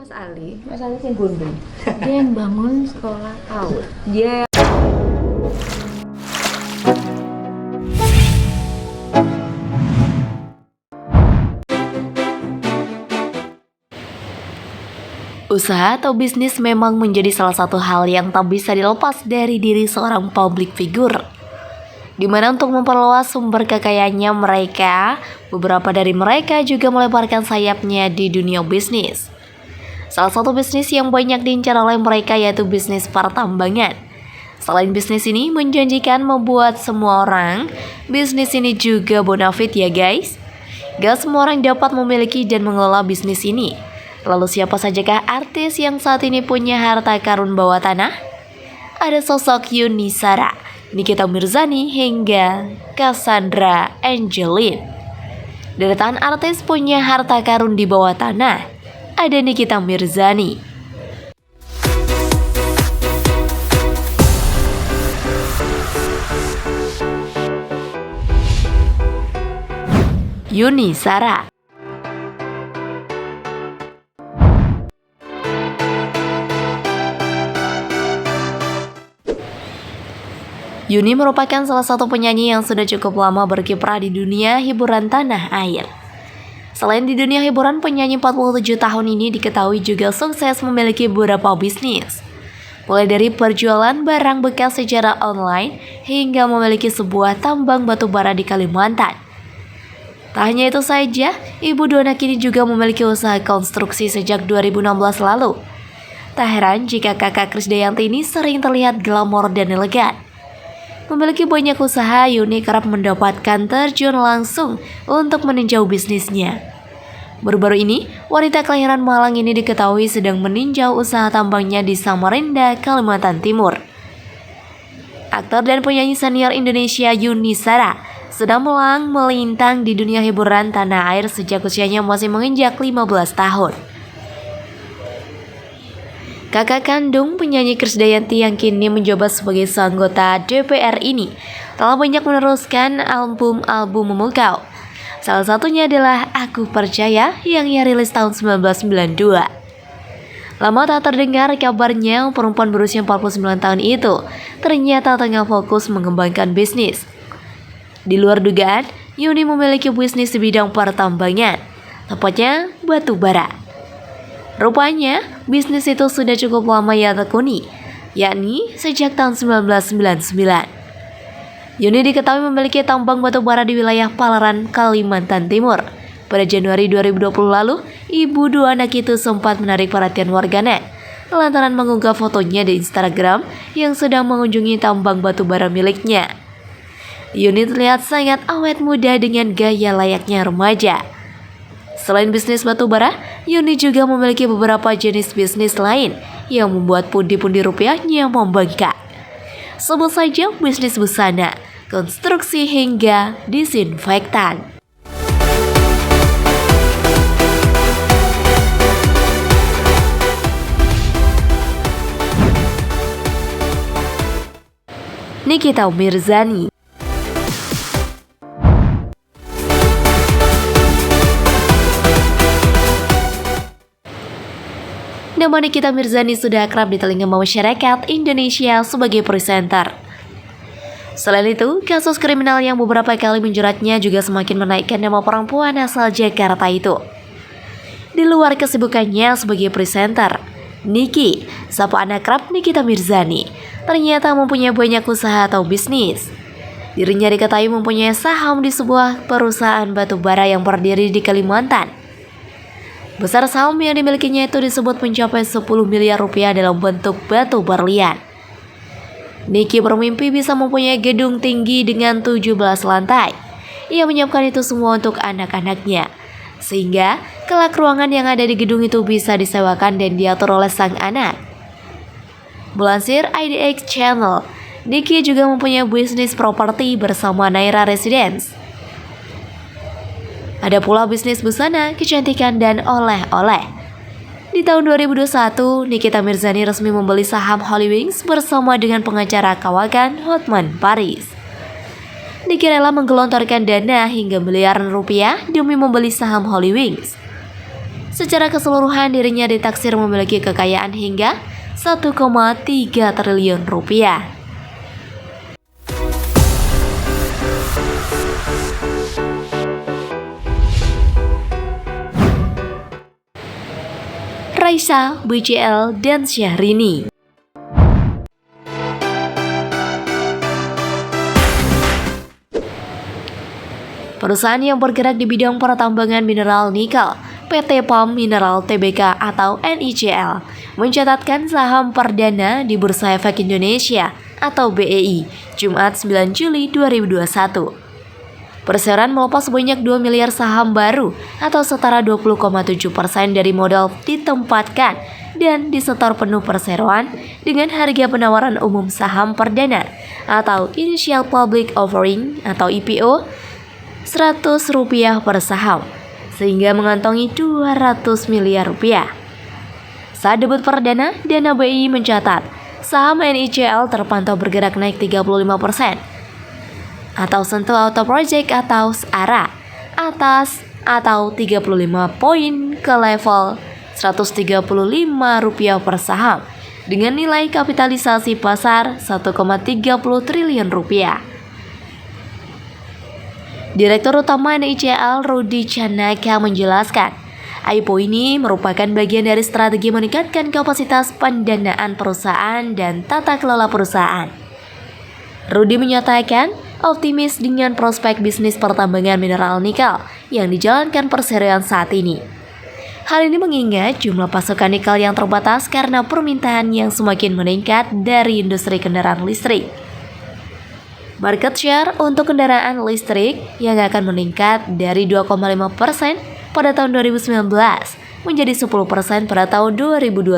Mas Ali. Mas Ali sing bondo. Dia yang bangun sekolah PAUD. Dia Usaha atau bisnis memang menjadi salah satu hal yang tak bisa dilepas dari diri seorang public figure. Di mana untuk memperluas sumber kekayaannya mereka, beberapa dari mereka juga melebarkan sayapnya di dunia bisnis. Salah satu bisnis yang banyak diincar oleh mereka yaitu bisnis pertambangan. Selain bisnis ini menjanjikan membuat semua orang, bisnis ini juga bonafit ya guys. Gak semua orang dapat memiliki dan mengelola bisnis ini. Lalu siapa sajakah artis yang saat ini punya harta karun bawah tanah? Ada sosok Yuni Shara, Nikita Mirzani hingga Cassandra Angelin. Deretan artis punya harta karun di bawah tanah. Ada Nikita Mirzani, Yuni Shara, Yuni merupakan salah satu penyanyi yang sudah cukup lama berkiprah di dunia hiburan tanah air. Selain di dunia hiburan, penyanyi 47 tahun ini diketahui juga sukses memiliki beberapa bisnis. Mulai dari perjualan barang bekas secara online hingga memiliki sebuah tambang batu bara di Kalimantan. Tak hanya itu saja, ibu dua anak ini juga memiliki usaha konstruksi sejak 2016 lalu. Tak heran jika kakak Krisdayanti ini sering terlihat glamor dan elegan. Memiliki banyak usaha, Yuni kerap mendapatkan terjun langsung untuk meninjau bisnisnya. Baru-baru ini, wanita kelahiran Malang ini diketahui sedang meninjau usaha tambangnya di Samarinda, Kalimantan Timur. Aktor dan penyanyi senior Indonesia Yuni Shara sedang melintang di dunia hiburan tanah air sejak usianya masih menginjak 15 tahun. Kakak kandung penyanyi Krisdayanti yang kini menjabat sebagai anggota DPR ini telah banyak meneruskan album-album memukau. Salah satunya adalah Aku Percaya yang ia rilis tahun 1992. Lama tak terdengar kabarnya perempuan berusia 49 tahun itu ternyata tengah fokus mengembangkan bisnis. Di luar dugaan, Yuni memiliki bisnis di bidang pertambangan, tepatnya batu bara. Rupanya, bisnis itu sudah cukup lama ia tekuni, yakni sejak tahun 1999. Yuni diketahui memiliki tambang batu bara di wilayah Palaran, Kalimantan Timur. Pada Januari 2020 lalu, ibu dua anak itu sempat menarik perhatian warganet lantaran mengunggah fotonya di Instagram yang sedang mengunjungi tambang batu bara miliknya. Yuni terlihat sangat awet muda dengan gaya layaknya remaja. Selain bisnis batu bara, Yuni juga memiliki beberapa jenis bisnis lain yang membuat pundi-pundi rupiahnya membengkak. Sebut saja bisnis busana, konstruksi hingga disinfektan. Nikita Mirzani. Nama Nikita Mirzani sudah akrab di telinga masyarakat Indonesia sebagai presenter. Selain itu, kasus kriminal yang beberapa kali menjeratnya juga semakin menaikkan nama perempuan asal Jakarta itu. Di luar kesibukannya sebagai presenter, Niki, sapa akrab Nikita Mirzani, ternyata mempunyai banyak usaha atau bisnis. Dirinya diketahui mempunyai saham di sebuah perusahaan batu bara yang berdiri di Kalimantan. Besar saham yang dimilikinya itu disebut mencapai 10 miliar rupiah dalam bentuk batu berlian. Niki bermimpi bisa mempunyai gedung tinggi dengan 17 lantai. Ia menyiapkan itu semua untuk anak-anaknya, sehingga kelak ruangan yang ada di gedung itu bisa disewakan dan diatur oleh sang anak. Melansir IDX Channel, Niki juga mempunyai bisnis properti bersama Naira Residence. Ada pula bisnis busana, kecantikan, dan oleh-oleh. Di tahun 2021, Nikita Mirzani resmi membeli saham Holy Wings bersama dengan pengacara kawakan Hotman Paris. Niki rela menggelontorkan dana hingga miliaran rupiah demi membeli saham Holy Wings. Secara keseluruhan dirinya ditaksir memiliki kekayaan hingga 1,3 triliun rupiah. Raisa, BCL, dan Syahrini. Perusahaan yang bergerak di bidang pertambangan mineral nikel, PT PAM Mineral Tbk atau NICL, mencatatkan saham perdana di Bursa Efek Indonesia atau BEI, Jumat 9 Juli 2021. Perseroan melepas sebanyak 2 miliar saham baru atau setara 20,7% dari modal ditempatkan dan disetor penuh perseroan dengan harga penawaran umum saham perdana atau Initial Public Offering atau IPO Rp100 per saham sehingga mengantongi 200 miliar rupiah. Saat debut perdana, dana BEI mencatat saham NICL terpantau bergerak naik 35%. Atau sentuh auto project atau SARA atas atau 35 poin ke level Rp135 per saham dengan nilai kapitalisasi pasar 1,30 triliun rupiah. Direktur Utama NICL Rudi Canaka menjelaskan, IPO ini merupakan bagian dari strategi meningkatkan kapasitas pendanaan perusahaan dan tata kelola perusahaan. Rudi menyatakan optimis dengan prospek bisnis pertambangan mineral nikel yang dijalankan perseroan saat ini. Hal ini mengingat jumlah pasokan nikel yang terbatas karena permintaan yang semakin meningkat dari industri kendaraan listrik. Market share untuk kendaraan listrik yang akan meningkat dari 2,5% pada tahun 2019 menjadi 10% pada tahun 2025.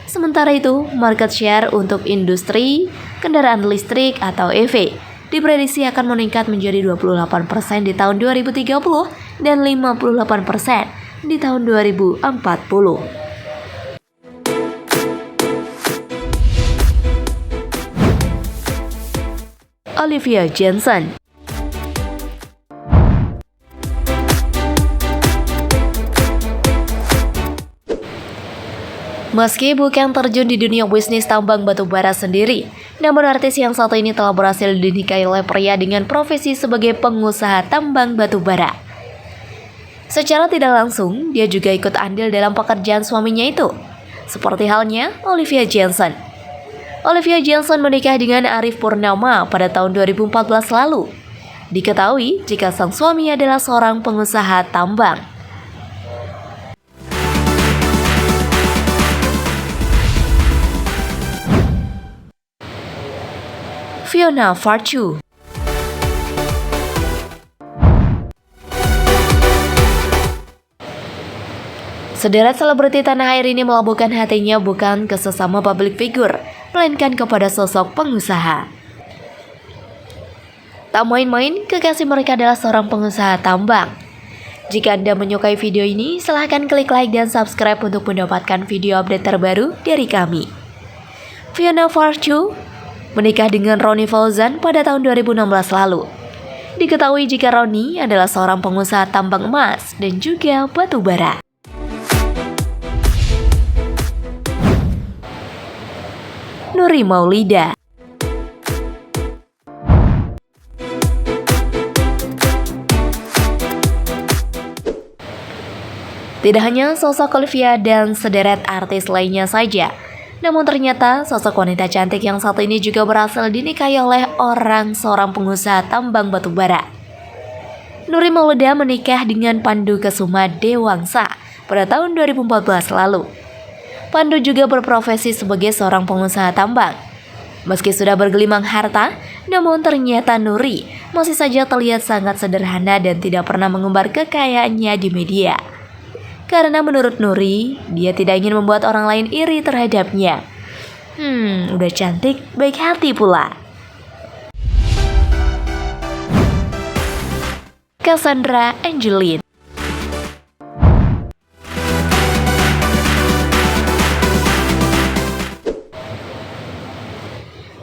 Sementara itu, market share untuk industri kendaraan listrik atau EV diprediksi akan meningkat menjadi 28% di tahun 2030 dan 58% di tahun 2040. Olivia Jensen. Meski bukan terjun di dunia bisnis tambang batu bara sendiri, namun artis yang satu ini telah berhasil dinikahi oleh pria dengan profesi sebagai pengusaha tambang batu bara. Secara tidak langsung, dia juga ikut andil dalam pekerjaan suaminya itu, seperti halnya Olivia Jensen. Olivia Jensen menikah dengan Arif Purnama pada tahun 2014 lalu. Diketahui jika sang suami adalah seorang pengusaha tambang. Fiona Farchu. Sederet selebriti tanah air ini melabuhkan hatinya bukan ke sesama public figure, melainkan kepada sosok pengusaha. Tak main-main, kekasih mereka adalah seorang pengusaha tambang. Jika Anda menyukai video ini, silahkan klik like dan subscribe untuk mendapatkan video update terbaru dari kami. Fiona Farchu menikah dengan Ronnie Fauzan pada tahun 2016 lalu. Diketahui jika Ronnie adalah seorang pengusaha tambang emas dan juga batu bara. Nuri Maulida. Tidak hanya sosok Olivia dan sederet artis lainnya saja, namun ternyata sosok wanita cantik yang satu ini juga berhasil dinikahi oleh seorang pengusaha tambang batu bara. Nuri Maulida menikah dengan Pandu Kesuma Dewangsa pada tahun 2014 lalu. Pandu juga berprofesi sebagai seorang pengusaha tambang. Meski sudah bergelimang harta, namun ternyata Nuri masih saja terlihat sangat sederhana dan tidak pernah mengumbar kekayaannya di media. Karena menurut Nuri, dia tidak ingin membuat orang lain iri terhadapnya. Udah cantik, baik hati pula. Cassandra Angelin.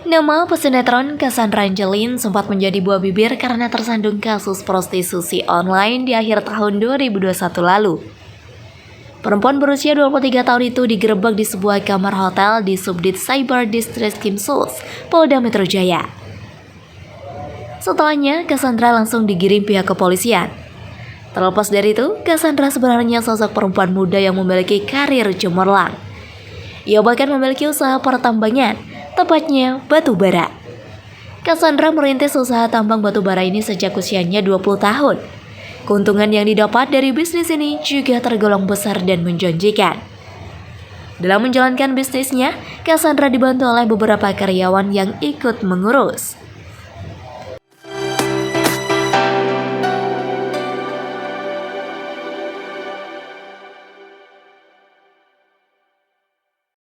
Nama pesinetron Cassandra Angelin sempat menjadi buah bibir karena tersandung kasus prostitusi online di akhir tahun 2021 lalu. Perempuan berusia 23 tahun itu digerebek di sebuah kamar hotel di Subdit Cyber Ditreskrim Sus, Polda Metro Jaya. Setelahnya, Cassandra langsung digiring pihak kepolisian. Terlepas dari itu, Cassandra sebenarnya sosok perempuan muda yang memiliki karir cemerlang. Ia bahkan memiliki usaha pertambangan, tepatnya batu bara. Cassandra merintis usaha tambang batu bara ini sejak usianya 20 tahun. Keuntungan yang didapat dari bisnis ini juga tergolong besar dan menjanjikan. Dalam menjalankan bisnisnya, Cassandra dibantu oleh beberapa karyawan yang ikut mengurus.